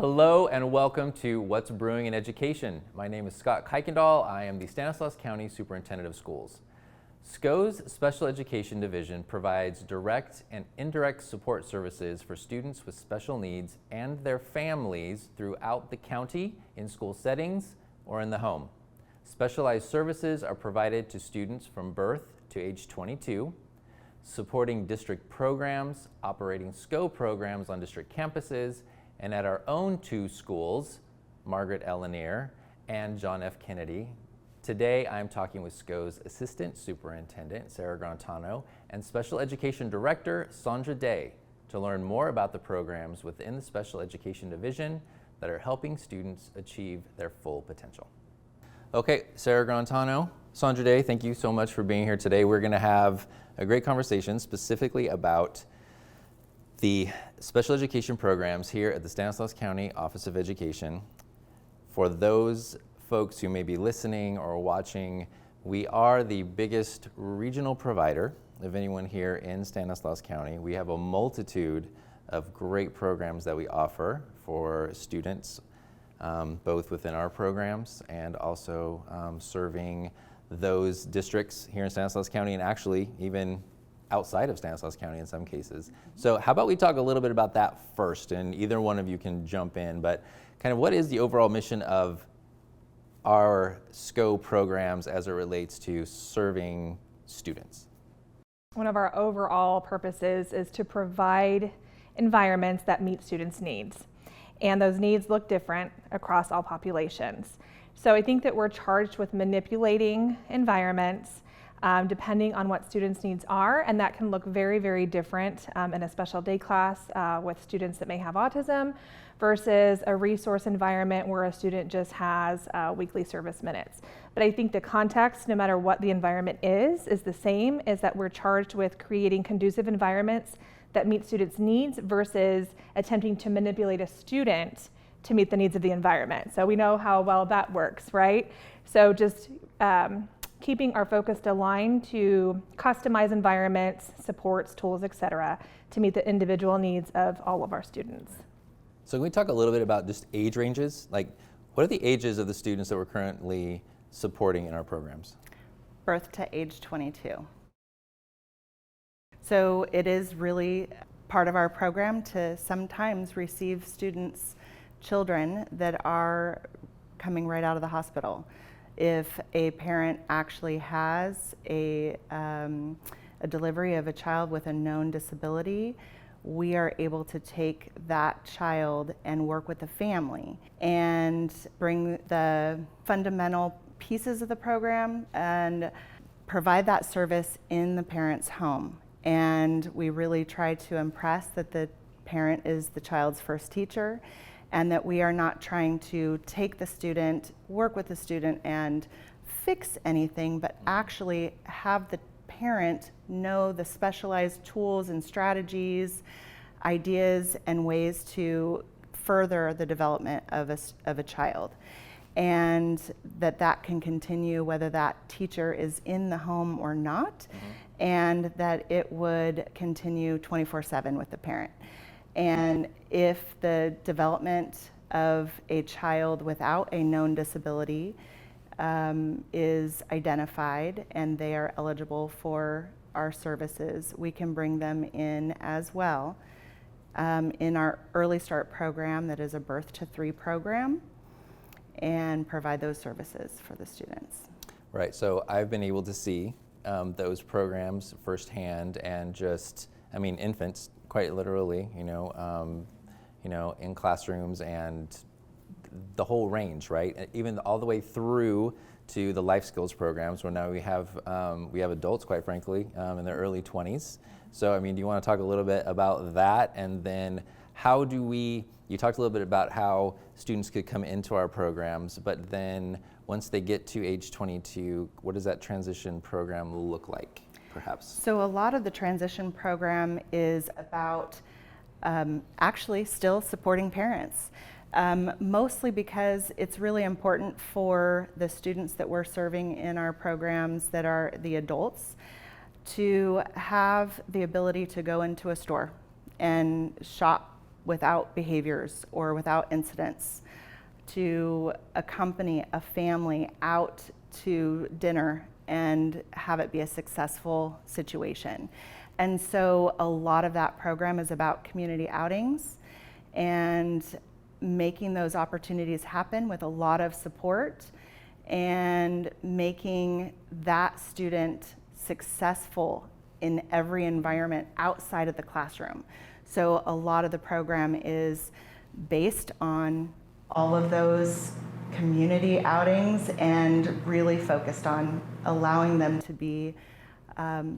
Hello and welcome to What's Brewing in Education. My name is Scott Kuykendall. I am the Stanislaus County Superintendent of Schools. SCOE's Special Education Division provides direct and indirect support services for students with special needs and their families throughout the county in school settings or in the home. Specialized services are provided to students from birth to age 22, supporting district programs, operating SCOE programs on district campuses, and at our own two schools, Margaret L. and John F. Kennedy. Today, I'm talking with SCOE's Assistant Superintendent, Sarah Grantano, and Special Education Director, Saundra to learn more about the programs within the Special Education Division that are helping students achieve their full potential. Okay, Sarah Grantano, Saundra, thank you so much for being here today. We're gonna have a great conversation specifically about the special education programs here at the Stanislaus County Office of Education. For those folks who may be listening or watching, we are the biggest regional provider of anyone here in Stanislaus County. We have a multitude of great programs that we offer for students, both within our programs and also serving those districts here in Stanislaus County and actually even outside of Stanislaus County in some cases. So how about we talk a little bit about that first, and either one of you can jump in, but kind of what is the overall mission of our SCOE programs as it relates to serving students? One of our overall purposes is to provide environments that meet students' needs. And those needs look different across all populations. So I think that we're charged with manipulating environments depending on what students' needs are, and that can look very, very different in a special day class with students that may have autism versus a resource environment where a student just has weekly service minutes. But I think the context, no matter what the environment is the same, is that we're charged with creating conducive environments that meet students' needs versus attempting to manipulate a student to meet the needs of the environment. So we know how well that works, right? So just keeping our focus aligned to customize environments, supports, tools, etc., to meet the individual needs of all of our students. So can we talk a little bit about just age ranges? Like, what are the ages of the students that we're currently supporting in our programs? Birth to age 22. So it is really part of our program to sometimes receive students, children that are coming right out of the hospital. If a parent actually has a delivery of a child with a known disability, we are able to take that child and work with the family and bring the fundamental pieces of the program and provide that service in the parent's home. And we really try to impress that the parent is the child's first teacher, and that we are not trying to take the student, work with the student, and fix anything, but actually have the parent know the specialized tools and strategies, ideas, and ways to further the development of a child. And that can continue whether that teacher is in the home or not, and that it would continue 24/7 with the parent. And if the development of a child without a known disability is identified and they are eligible for our services, we can bring them in as well in our Early Start program that is a birth to 3 program, and provide those services for the students. Right, so I've been able to see those programs firsthand, and just, I mean, infants, quite literally, in classrooms, and the whole range, right? Even all the way through to the life skills programs, where now we have adults, quite frankly, in their early 20s. So, I mean, do you want to talk a little bit about that? And then how do you talked a little bit about how students could come into our programs, but then once they get to age 22, what does that transition program look like, perhaps? So a lot of the transition program is about actually still supporting parents. Mostly because it's really important for the students that we're serving in our programs that are the adults to have the ability to go into a store and shop without behaviors or without incidents, to accompany a family out to dinner and have it be a successful situation. And so a lot of that program is about community outings and making those opportunities happen with a lot of support and making that student successful in every environment outside of the classroom. So a lot of the program is based on all of those community outings and really focused on allowing them to be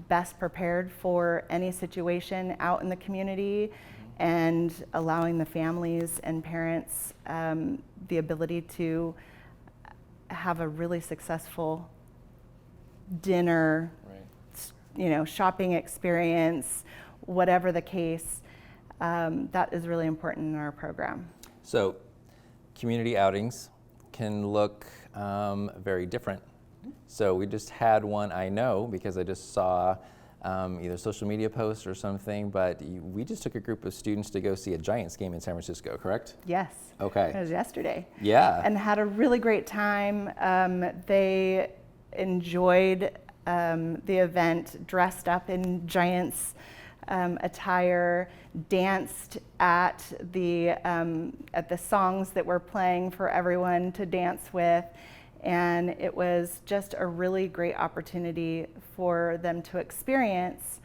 best prepared for any situation out in the community and allowing the families and parents the ability to have a really successful dinner, shopping experience, whatever the case. That is really important in our program. So community outings can look very different. So we just had one, I know, because I just saw either social media post or something, but we just took a group of students to go see a Giants game in San Francisco, correct? Yes. Okay. It was yesterday. Yeah. And had a really great time. They enjoyed the event, dressed up in Giants attire, danced at the songs that were playing for everyone to dance with. And it was just a really great opportunity for them to experience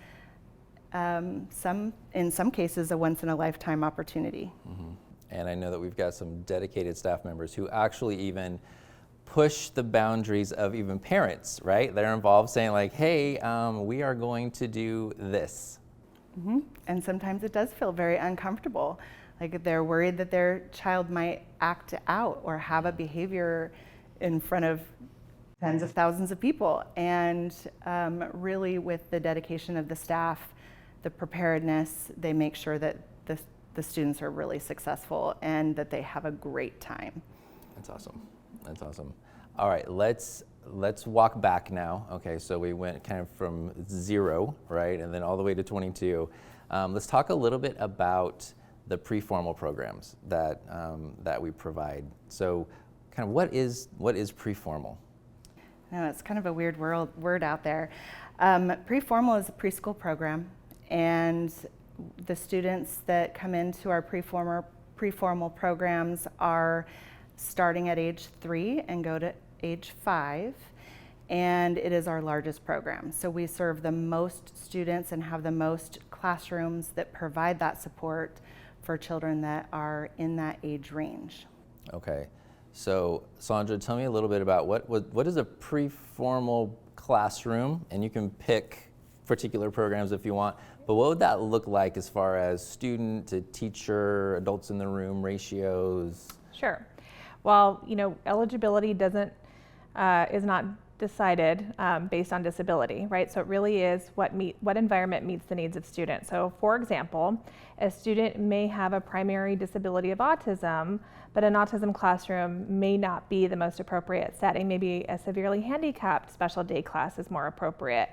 in some cases, a once-in-a-lifetime opportunity. Mm-hmm. And I know that we've got some dedicated staff members who actually even push the boundaries of even parents, right? They're involved saying like, hey, we are going to do this. Mm-hmm. And sometimes it does feel very uncomfortable. Like they're worried that their child might act out or have a behavior in front of tens of thousands of people. And really with the dedication of the staff, the preparedness, they make sure that the students are really successful and that they have a great time. That's awesome. That's awesome. All right, let's walk back now. Okay, so we went kind of from 0, right, and then all the way to 22. Let's talk a little bit about the pre-formal programs that we provide. So, kind of what is pre-formal? No, it's kind of a weird word out there. Pre-formal is a preschool program, and the students that come into our pre-formal programs are starting at age 3 and go to age 5, and it is our largest program. So we serve the most students and have the most classrooms that provide that support for children that are in that age range. Okay, so Saundra, tell me a little bit about what is a pre-formal classroom, and you can pick particular programs if you want, but what would that look like as far as student to teacher, adults in the room ratios? Sure. Well, eligibility is not decided based on disability, right? So it really is what environment meets the needs of students. So for example, a student may have a primary disability of autism, but an autism classroom may not be the most appropriate setting. Maybe a severely handicapped special day class is more appropriate.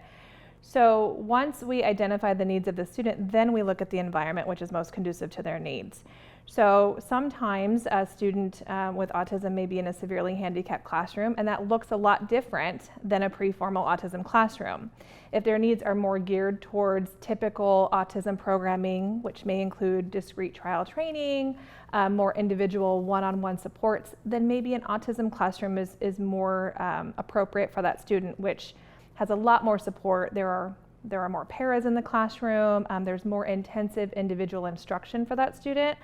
So once we identify the needs of the student, then we look at the environment which is most conducive to their needs. So sometimes a student with autism may be in a severely handicapped classroom, and that looks a lot different than a pre-formal autism classroom. If their needs are more geared towards typical autism programming, which may include discrete trial training, more individual one-on-one supports, then maybe an autism classroom is more appropriate for that student, which has a lot more support. There are more paras in the classroom. There's more intensive individual instruction for that student.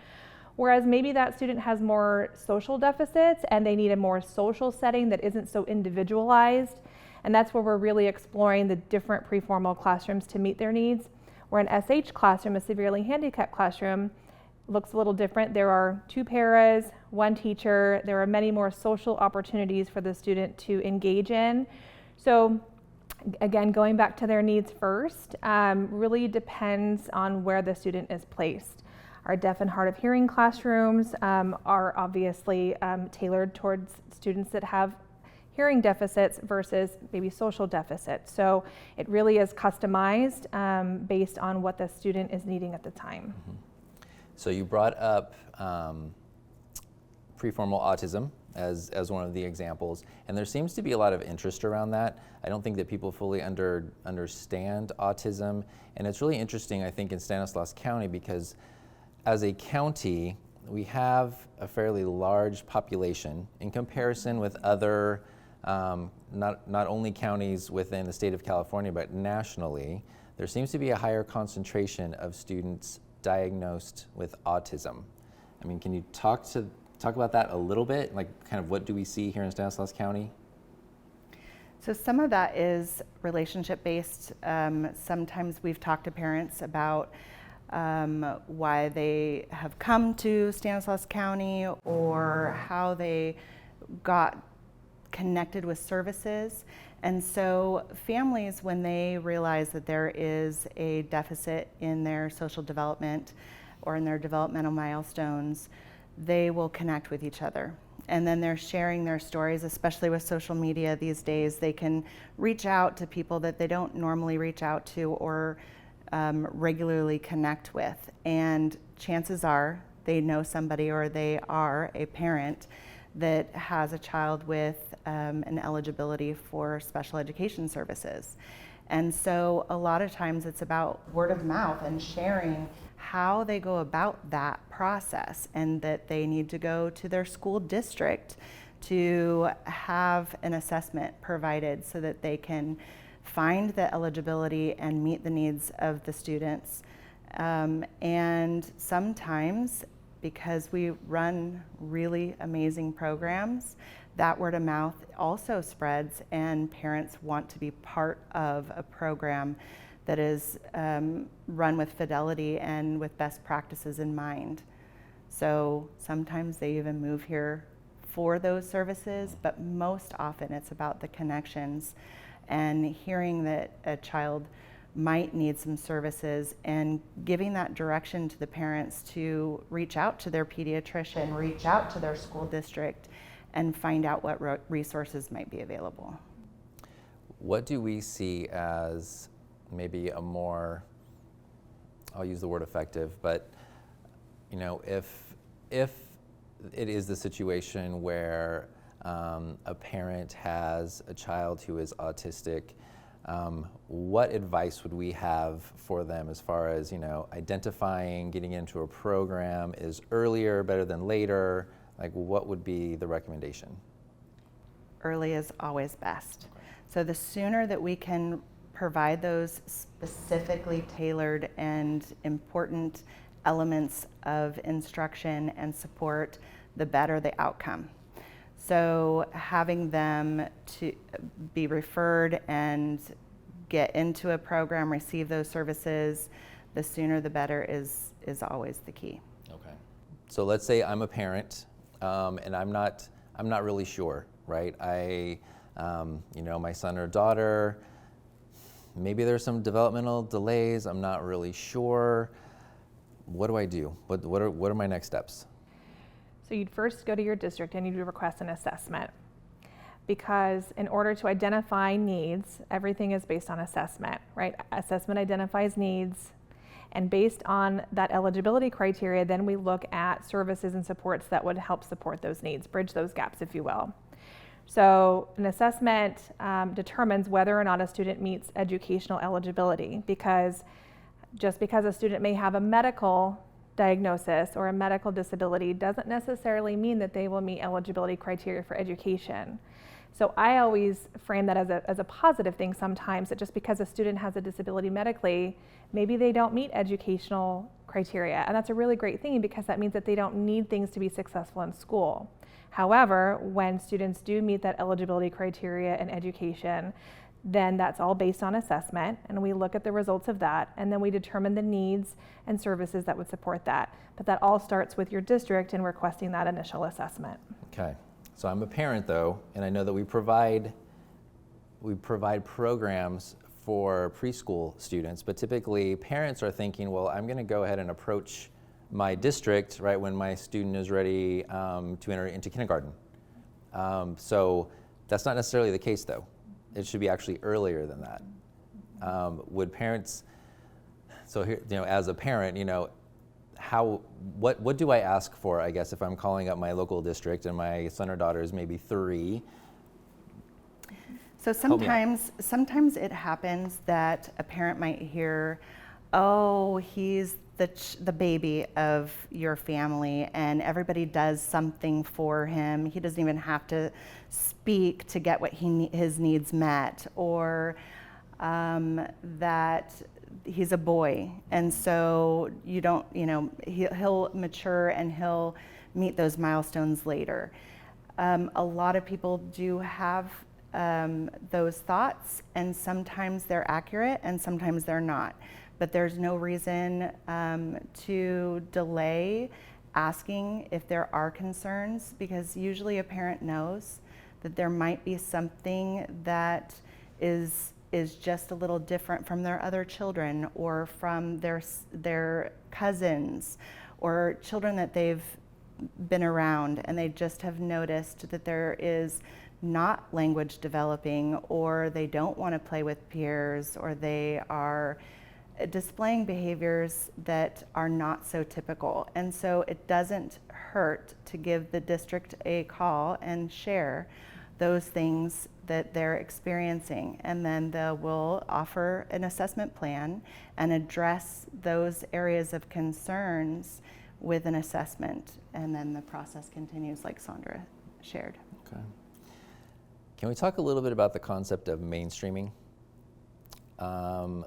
Whereas maybe that student has more social deficits and they need a more social setting that isn't so individualized. And that's where we're really exploring the different pre-formal classrooms to meet their needs. Where an SH classroom, a severely handicapped classroom, looks a little different. There are 2 paras, 1 teacher. There are many more social opportunities for the student to engage in. So again, going back to their needs first, really depends on where the student is placed. Our deaf and hard of hearing classrooms are obviously tailored towards students that have hearing deficits versus maybe social deficits. So it really is customized based on what the student is needing at the time. Mm-hmm. So you brought up preformal autism as one of the examples, and there seems to be a lot of interest around that. I don't think that people fully understand autism, and it's really interesting, I think, in Stanislaus County, because as a county, we have a fairly large population in comparison with other, not only counties within the state of California, but nationally. There seems to be a higher concentration of students diagnosed with autism. I mean, can you talk about that a little bit? Like, kind of what do we see here in Stanislaus County? So some of that is relationship-based. Sometimes we've talked to parents about why they have come to Stanislaus County or how they got connected with services. And so families, when they realize that there is a deficit in their social development or in their developmental milestones, they will connect with each other. And then they're sharing their stories, especially with social media these days. They can reach out to people that they don't normally reach out to or regularly connect with. And chances are they know somebody, or they are a parent that has a child with an eligibility for special education services. And so a lot of times it's about word of mouth and sharing how they go about that process, and that they need to go to their school district to have an assessment provided so that they can find the eligibility and meet the needs of the students. And sometimes, because we run really amazing programs, that word of mouth also spreads, and parents want to be part of a program that is run with fidelity and with best practices in mind. So sometimes they even move here for those services, but most often it's about the connections and hearing that a child might need some services and giving that direction to the parents to reach out to their pediatrician, reach out to their school district, and find out what resources might be available. What do we see as maybe a more, I'll use the word effective, but you know, if it is the situation where a parent has a child who is autistic, what advice would we have for them as far as, you know, identifying, getting into a program? Is earlier better than later? Like, what would be the recommendation? Early is always best. So the sooner that we can provide those specifically tailored and important elements of instruction and support, the better the outcome. So having them to be referred and get into a program, receive those services, the sooner the better is always the key. Okay. So let's say I'm a parent, and I'm not really sure, right? You know, my son or daughter, maybe there's some developmental delays. I'm not really sure. What do I do? What are my next steps? So you'd first go to your district and you'd request an assessment, because in order to identify needs, everything is based on assessment, right? Assessment identifies needs, and based on that eligibility criteria, then we look at services and supports that would help support those needs, bridge those gaps, if you will. So an assessment determines whether or not a student meets educational eligibility, because just because a student may have a medical diagnosis or a medical disability doesn't necessarily mean that they will meet eligibility criteria for education. So I always frame that as a positive thing sometimes, that just because a student has a disability medically, maybe they don't meet educational criteria. And that's a really great thing, because that means that they don't need things to be successful in school. However, when students do meet that eligibility criteria in education, then that's all based on assessment, and we look at the results of that, and then we determine the needs and services that would support that. But that all starts with your district and requesting that initial assessment. Okay, so I'm a parent though, and I know that we provide programs for preschool students, but typically parents are thinking, well, I'm gonna go ahead and approach my district right when my student is ready to enter into kindergarten. So that's not necessarily the case though. It should be actually earlier than that. Would parents, so here, you know, as a parent, you know, what do I ask for, I guess, if I'm calling up my local district and my son or daughter is maybe 3? So sometimes it happens that a parent might hear, oh, he's the baby of your family and everybody does something for him. He doesn't even have to speak to get what his needs met, or that he's a boy and so he'll mature and he'll meet those milestones later. A lot of people do have those thoughts, and sometimes they're accurate and sometimes they're not. But there's no reason to delay asking if there are concerns, because usually a parent knows that there might be something that is just a little different from their other children or from their cousins or children that they've been around, and they just have noticed that there is not language developing, or they don't want to play with peers, or they are displaying behaviors that are not so typical. And so it doesn't hurt to give the district a call and share those things that they're experiencing, and then we'll offer an assessment plan and address those areas of concerns with an assessment, and then the process continues like Saundra shared. Okay. Can we talk a little bit about the concept of mainstreaming?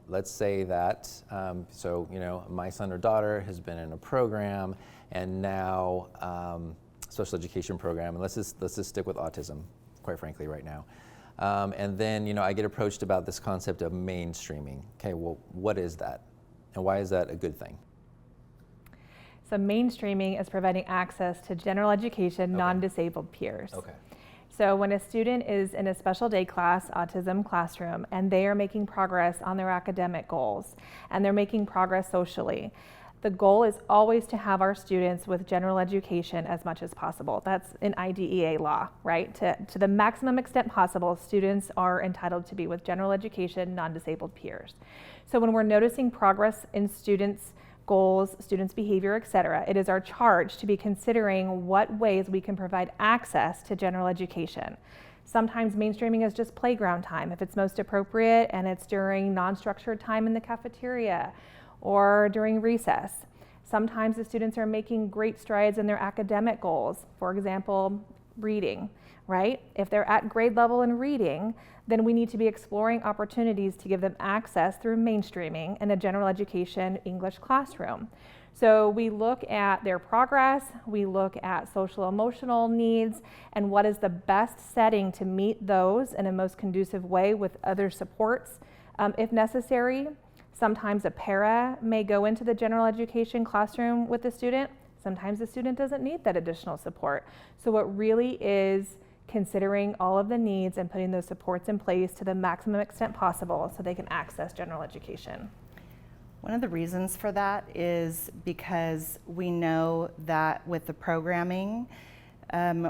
Let's say that, my son or daughter has been in a program, and now special education program, and let's just stick with autism, quite frankly, right now. And then, I get approached about this concept of mainstreaming. Okay, well, what is that? And why is that a good thing? So mainstreaming is providing access to general education, non-disabled peers. Okay. So when a student is in a special day class, autism classroom, and they are making progress on their academic goals, and they're making progress socially, the goal is always to have our students with general education as much as possible. That's in IDEA law, right? To the maximum extent possible, students are entitled to be with general education, non-disabled peers. So when we're noticing progress in students' goals, students' behavior, et cetera, it is our charge to be considering what ways we can provide access to general education. Sometimes mainstreaming is just playground time if it's most appropriate, and it's during non-structured time in the cafeteria or during recess. Sometimes the students are making great strides in their academic goals, for example, reading, right? If they're at grade level in reading, then we need to be exploring opportunities to give them access through mainstreaming in a general education English classroom. So we look at their progress, we look at social emotional needs, and what is the best setting to meet those in a most conducive way with other supports if necessary. Sometimes a para may go into the general education classroom with the student. Sometimes the student doesn't need that additional support. So it really is considering all of the needs and putting those supports in place to the maximum extent possible so they can access general education. One of the reasons for that is because we know that with the programming,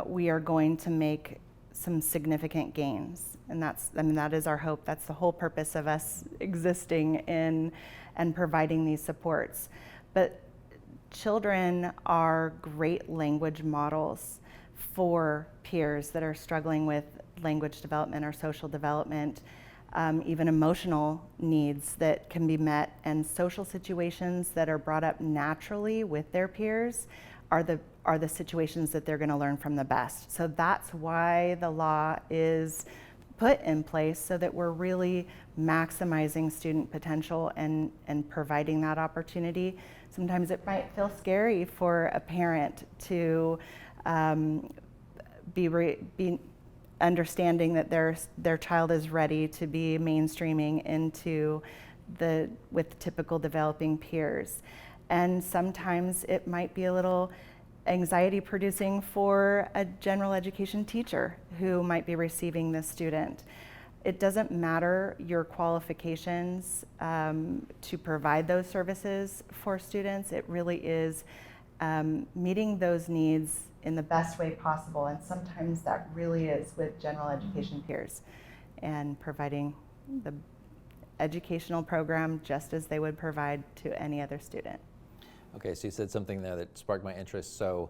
we are going to make some significant gains. And that is our hope. That's the whole purpose of us existing in and providing these supports. But children are great language models for peers that are struggling with language development or social development, even emotional needs that can be met, and social situations that are brought up naturally with their peers are the situations that they're going to learn from the best. So that's why the law is put in place, so that we're really maximizing student potential and providing that opportunity. Sometimes it might feel scary for a parent to be understanding that their child is ready to be mainstreaming into with typical developing peers. And sometimes it might be a little anxiety producing for a general education teacher who might be receiving this student. It doesn't matter your qualifications to provide those services for students. It really is meeting those needs in the best way possible, and sometimes that really is with general education peers and providing the educational program just as they would provide to any other student. Okay, so you said something there that sparked my interest. So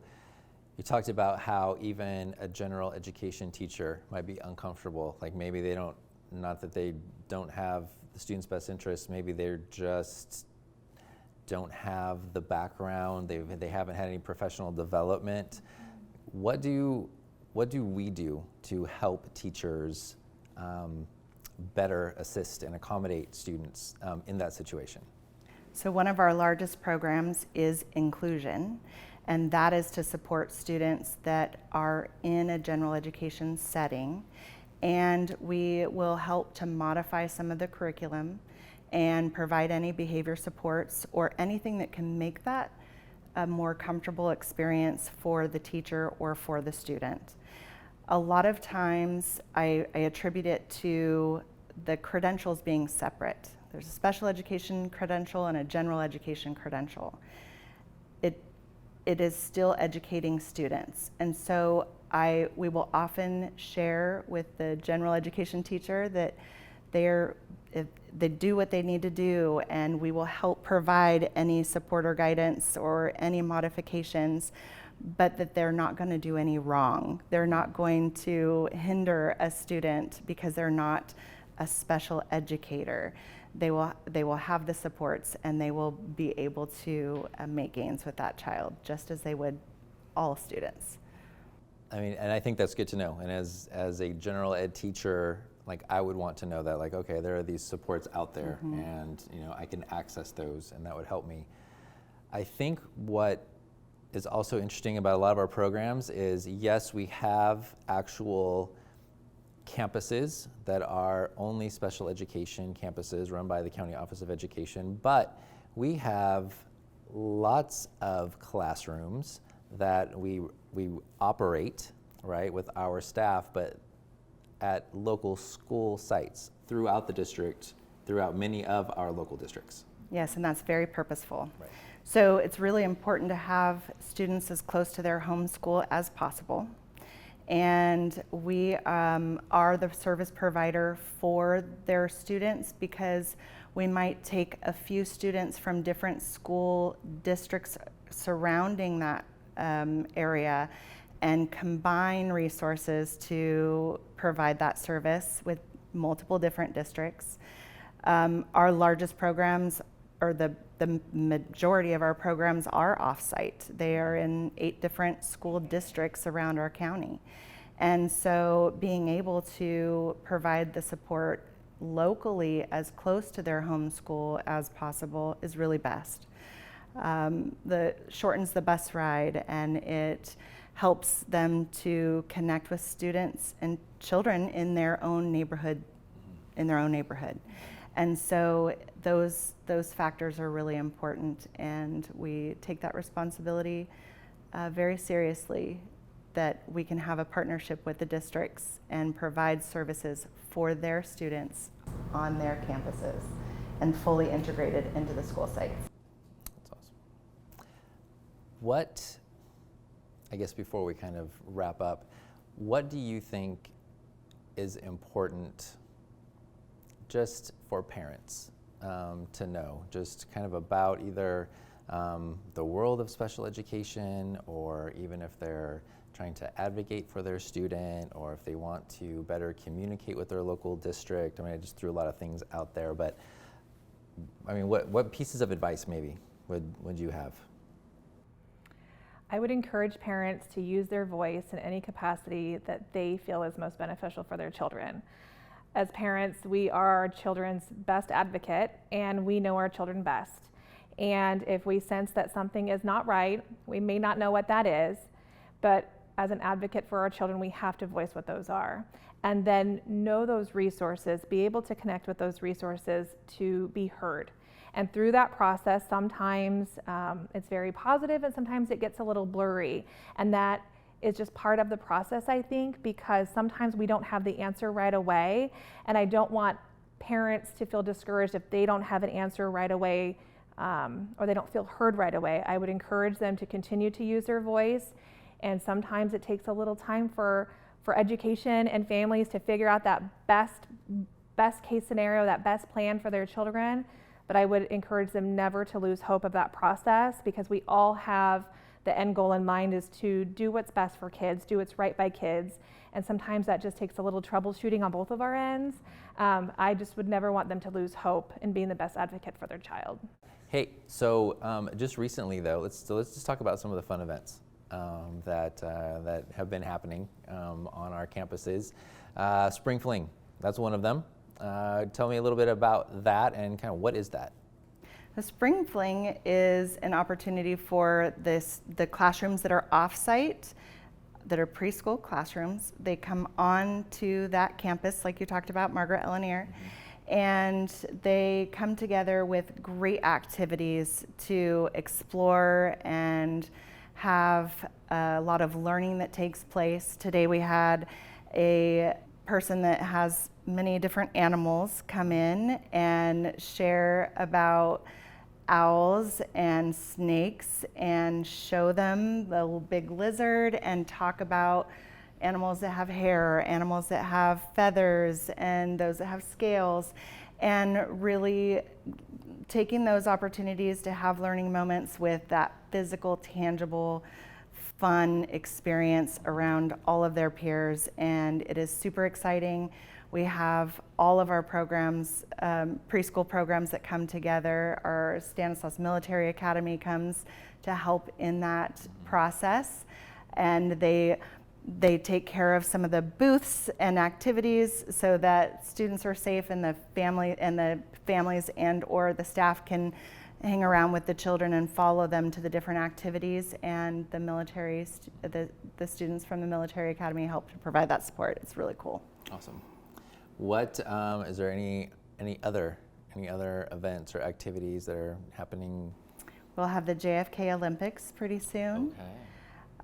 you talked about how even a general education teacher might be uncomfortable. Like maybe they don't, not that they don't have the student's best interests, maybe they're just don't have the background, they haven't had any professional development. What do we do to help teachers better assist and accommodate students in that situation? So one of our largest programs is inclusion, and that is to support students that are in a general education setting. And we will help to modify some of the curriculum and provide any behavior supports or anything that can make that a more comfortable experience for the teacher or for the student. A lot of times I attribute it to the credentials being separate. There's a special education credential and a general education credential. It is still educating students. And so we will often share with the general education teacher that they do what they need to do, and we will help provide any support or guidance or any modifications, but that they're not going to do any wrong. They're not going to hinder a student because they're not a special educator. They will have the supports, and they will be able to make gains with that child, just as they would all students. I mean, and I think that's good to know. And as a general ed teacher, like I would want to know that, like, okay, there are these supports out there, and I can access those, and that would help me. I think what is also interesting about a lot of our programs is, yes, we have actual campuses that are only special education campuses run by the County Office of Education, but we have lots of classrooms that we operate, right, with our staff, but at local school sites throughout the district, throughout many of our local districts. Yes, and that's very purposeful. Right. So it's really important to have students as close to their home school as possible. And we are the service provider for their students, because we might take a few students from different school districts surrounding that area and combine resources to provide that service with multiple different districts. Our largest programs, or the majority of our programs, are off-site. They are in 8 different school districts around our county. And so being able to provide the support locally as close to their home school as possible is really best. That shortens the bus ride, and it helps them to connect with students and children in their own neighborhood. And so those factors are really important, and we take that responsibility very seriously, that we can have a partnership with the districts and provide services for their students on their campuses and fully integrated into the school sites. That's awesome. What, I guess before we kind of wrap up, what do you think is important just for parents to know, just kind of about either the world of special education, or even if they're trying to advocate for their student, or if they want to better communicate with their local district? I mean, I just threw a lot of things out there, but I mean, what pieces of advice maybe would you have? I would encourage parents to use their voice in any capacity that they feel is most beneficial for their children. As parents, we are our children's best advocate, and we know our children best. And if we sense that something is not right, we may not know what that is, but as an advocate for our children, we have to voice what those are. And then know those resources, be able to connect with those resources to be heard. And through that process, sometimes it's very positive, and sometimes it gets a little blurry. And that is just part of the process, I think, because sometimes we don't have the answer right away. And I don't want parents to feel discouraged if they don't have an answer right away, or they don't feel heard right away. I would encourage them to continue to use their voice. And sometimes it takes a little time for education and families to figure out that best case scenario, that best plan for their children. but I would encourage them never to lose hope of that process, because we all have the end goal in mind, is to do what's best for kids, do what's right by kids, and sometimes that just takes a little troubleshooting on both of our ends. I just would never want them to lose hope in being the best advocate for their child. Hey, so just recently though, let's just talk about some of the fun events that have been happening on our campuses. Spring Fling, that's one of them. Tell me a little bit about that and kind of what is that? The Spring Fling is an opportunity for the classrooms that are off-site, that are preschool classrooms. They come on to that campus, like you talked about, Margaret L, and they come together with great activities to explore and have a lot of learning that takes place. Today we had a person that has many different animals come in and share about owls and snakes and show them the little big lizard and talk about animals that have hair, animals that have feathers, and those that have scales, and really taking those opportunities to have learning moments with that physical, tangible, fun experience around all of their peers. And it is super exciting. We have all of our programs, preschool programs that come together. Our Stanislaus Military Academy comes to help in that process, and they take care of some of the booths and activities so that students are safe, and the families and or the staff can hang around with the children and follow them to the different activities. And the military, the students from the Military Academy help to provide that support. It's really cool. Awesome. What is there any other events or activities that are happening? We'll have the JFK Olympics pretty soon.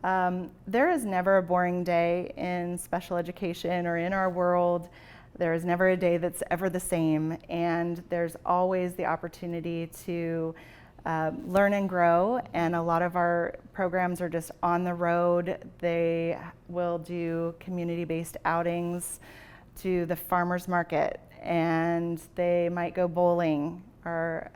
Okay. There is never a boring day in special education or in our world. There is never a day that's ever the same, and there's always the opportunity to learn and grow. And a lot of our programs are just on the road. They will do community-based outings to the farmers market, and they might go bowling. Our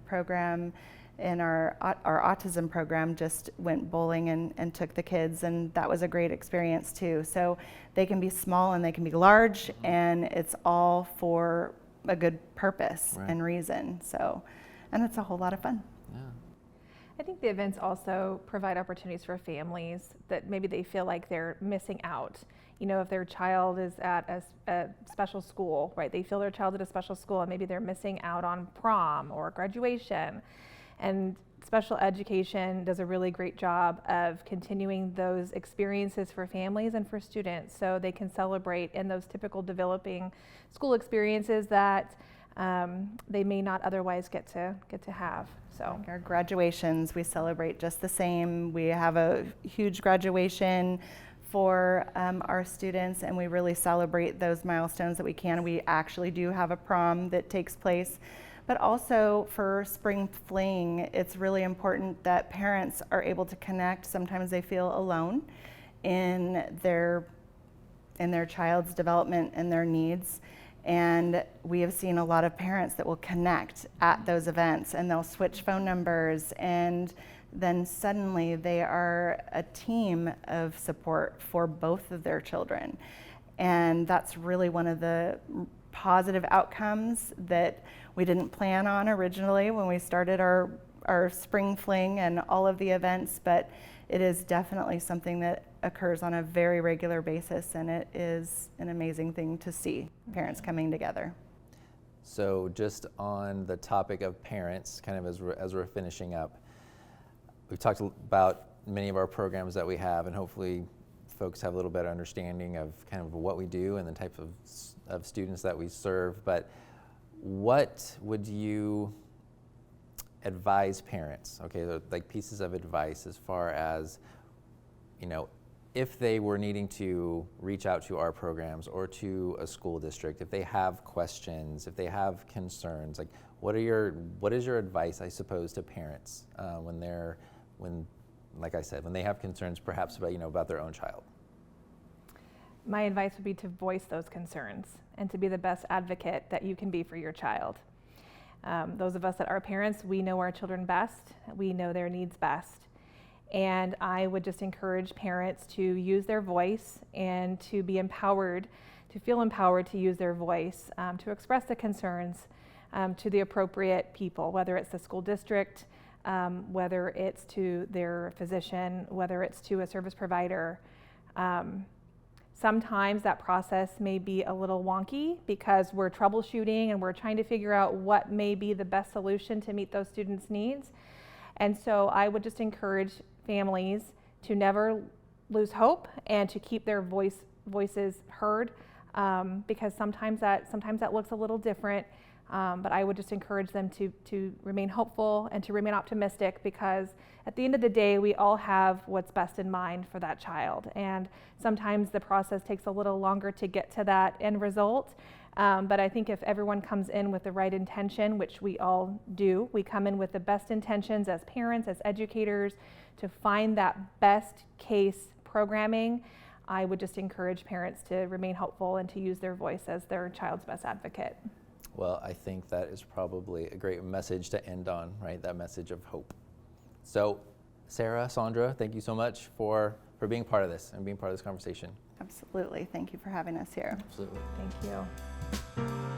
program in our autism program just went bowling and took the kids, and that was a great experience too. So they can be small and they can be large, and it's all for a good purpose and reason. So, and it's a whole lot of fun. Yeah. I think the events also provide opportunities for families that maybe they feel like they're missing out. You know, if their child is at a special school, right? They feel their child at a special school and maybe they're missing out on prom or graduation. And special education does a really great job of continuing those experiences for families and for students, so they can celebrate in those typical developing school experiences that they may not otherwise get to have. So like our graduations, we celebrate just the same. We have a huge graduation for our students, and we really celebrate those milestones that we can. We actually do have a prom that takes place. But also for Spring Fling, it's really important that parents are able to connect. Sometimes they feel alone in their child's development and their needs. And we have seen a lot of parents that will connect at those events, and they'll switch phone numbers, and then suddenly they are a team of support for both of their children. And that's really one of the positive outcomes that we didn't plan on originally when we started our Spring Fling and all of the events, but it is definitely something that occurs on a very regular basis, and it is an amazing thing to see parents coming together. So just on the topic of parents, kind of as we're finishing up, we've talked about many of our programs that we have, and hopefully folks have a little better understanding of kind of what we do and the type of students that we serve. But what would you advise parents, okay, like pieces of advice as far as, you know, if they were needing to reach out to our programs or to a school district, if they have questions, if they have concerns, like what is your advice, I suppose, to parents when like I said, when they have concerns perhaps about, about their own child? My advice would be to voice those concerns and to be the best advocate that you can be for your child. Those of us that are parents, we know our children best, we know their needs best. And I would just encourage parents to use their voice and to be empowered, to feel empowered to use their voice, to express the concerns to the appropriate people, whether it's the school district, whether it's to their physician, whether it's to a service provider. Sometimes that process may be a little wonky because we're troubleshooting and we're trying to figure out what may be the best solution to meet those students' needs. And so I would just encourage families to never lose hope and to keep their voices heard, because sometimes that looks a little different. But I would just encourage them to remain hopeful and to remain optimistic, because at the end of the day, we all have what's best in mind for that child. And sometimes the process takes a little longer to get to that end result. But I think if everyone comes in with the right intention, which we all do, we come in with the best intentions as parents, as educators, to find that best case programming, I would just encourage parents to remain hopeful and to use their voice as their child's best advocate. Well, I think that is probably a great message to end on, right? That message of hope. So, Sarah, Saundra, thank you so much for being part of this and being part of this conversation. Absolutely. Thank you for having us here. Absolutely. Thank you.